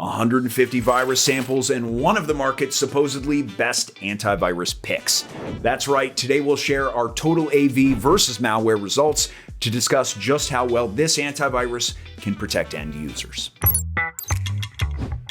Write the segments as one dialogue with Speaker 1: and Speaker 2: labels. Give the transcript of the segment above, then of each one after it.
Speaker 1: 150 virus samples, and one of the market's supposedly best antivirus picks. That's right, today we'll share our TotalAV versus malware results to discuss just how well this antivirus can protect end users.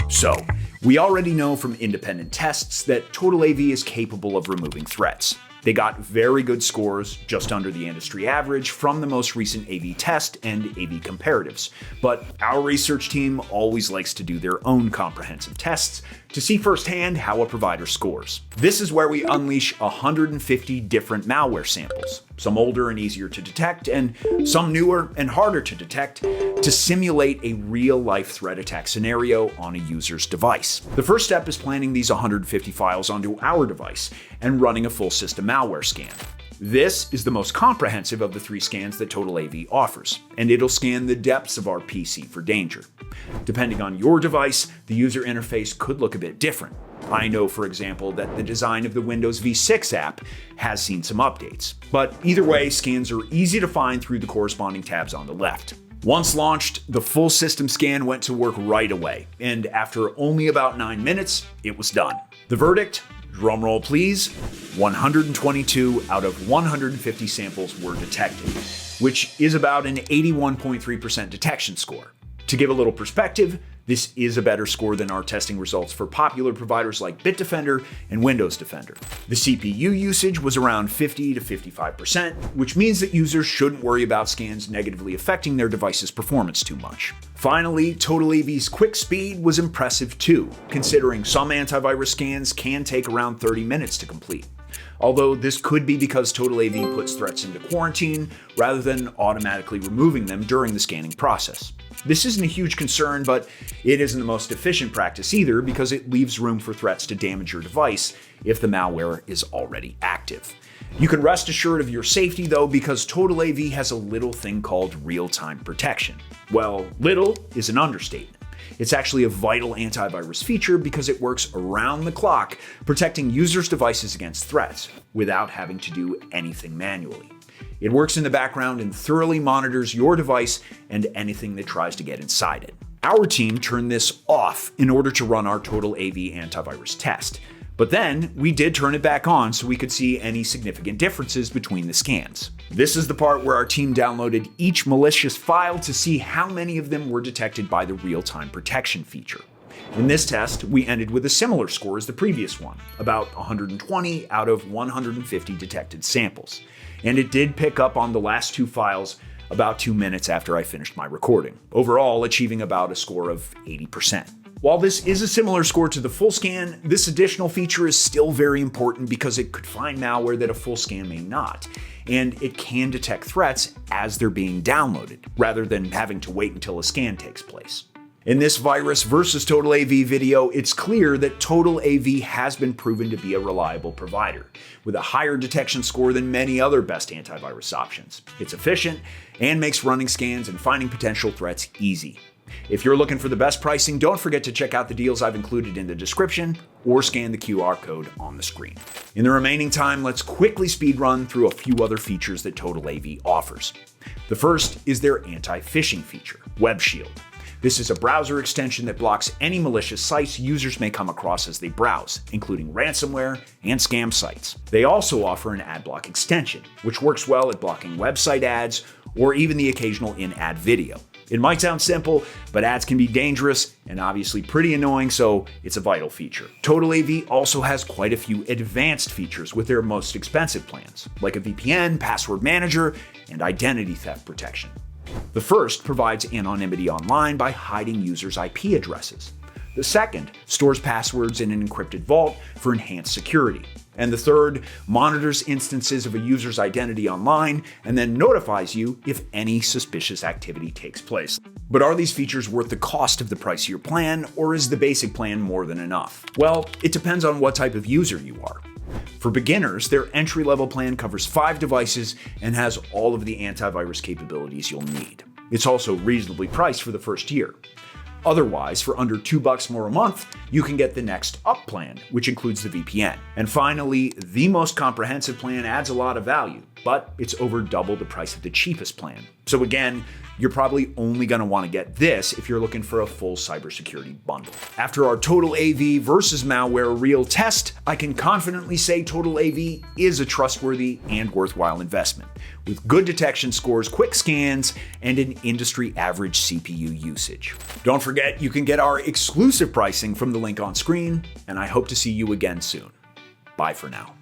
Speaker 1: So, we already know from independent tests that TotalAV is capable of removing threats. They got very good scores, just under the industry average, from the most recent AV test and AV comparatives. But our research team always likes to do their own comprehensive tests to see firsthand how a provider scores. This is where we unleash 150 different malware samples, some older and easier to detect, and some newer and harder to detect, to simulate a real-life threat attack scenario on a user's device. The first step is planning these 150 files onto our device and running a full system malware scan. This is the most comprehensive of the 3 scans that TotalAV offers, and it'll scan the depths of our PC for danger. Depending on your device, the user interface could look a bit different. I know, for example, that the design of the Windows V6 app has seen some updates. But either way, scans are easy to find through the corresponding tabs on the left. Once launched, the full system scan went to work right away, and after only about 9 minutes, it was done. The verdict? Drumroll please, 122 out of 150 samples were detected, which is about an 81.3% detection score. To give a little perspective, this is a better score than our testing results for popular providers like Bitdefender and Windows Defender. The CPU usage was around 50 to 55%, which means that users shouldn't worry about scans negatively affecting their device's performance too much. Finally, TotalAV's quick speed was impressive too, considering some antivirus scans can take around 30 minutes to complete. Although this could be because TotalAV puts threats into quarantine rather than automatically removing them during the scanning process. This isn't a huge concern, but it isn't the most efficient practice either because it leaves room for threats to damage your device if the malware is already active. You can rest assured of your safety though, because TotalAV has a little thing called real-time protection. Well, little is an understatement. It's actually a vital antivirus feature because it works around the clock, protecting users' devices against threats without having to do anything manually. It works in the background and thoroughly monitors your device and anything that tries to get inside it. Our team turned this off in order to run our TotalAV antivirus test. But then we did turn it back on so we could see any significant differences between the scans. This is the part where our team downloaded each malicious file to see how many of them were detected by the real-time protection feature. In this test, we ended with a similar score as the previous one, about 120 out of 150 detected samples. And it did pick up on the last 2 files about 2 minutes after I finished my recording, overall achieving about a score of 80%. While this is a similar score to the full scan, this additional feature is still very important because it could find malware that a full scan may not, and it can detect threats as they're being downloaded, rather than having to wait until a scan takes place. In this virus versus TotalAV video, it's clear that TotalAV has been proven to be a reliable provider, with a higher detection score than many other best antivirus options. It's efficient and makes running scans and finding potential threats easy. If you're looking for the best pricing, don't forget to check out the deals I've included in the description or scan the QR code on the screen. In the remaining time, let's quickly speed run through a few other features that TotalAV offers. The first is their anti-phishing feature, Web Shield. This is a browser extension that blocks any malicious sites users may come across as they browse, including ransomware and scam sites. They also offer an ad block extension, which works well at blocking website ads or even the occasional in-ad video. It might sound simple, but ads can be dangerous and obviously pretty annoying, so it's a vital feature. TotalAV also has quite a few advanced features with their most expensive plans, like a VPN, password manager, and identity theft protection. The first provides anonymity online by hiding users' IP addresses. The second stores passwords in an encrypted vault for enhanced security. And the third monitors instances of a user's identity online and then notifies you if any suspicious activity takes place. But are these features worth the cost of the price of your plan, or is the basic plan more than enough? Well, it depends on what type of user you are. For beginners, their entry-level plan covers 5 devices and has all of the antivirus capabilities you'll need. It's also reasonably priced for the first year. Otherwise, for under $2 more a month, you can get the next up plan, which includes the VPN. And finally, the most comprehensive plan adds a lot of value, but it's over double the price of the cheapest plan. So again, you're probably only going to want to get this if you're looking for a full cybersecurity bundle. After our TotalAV versus malware real test, I can confidently say TotalAV is a trustworthy and worthwhile investment, with good detection scores, quick scans, and an industry average CPU usage. Don't forget, you can get our exclusive pricing from the link on screen, and I hope to see you again soon. Bye for now.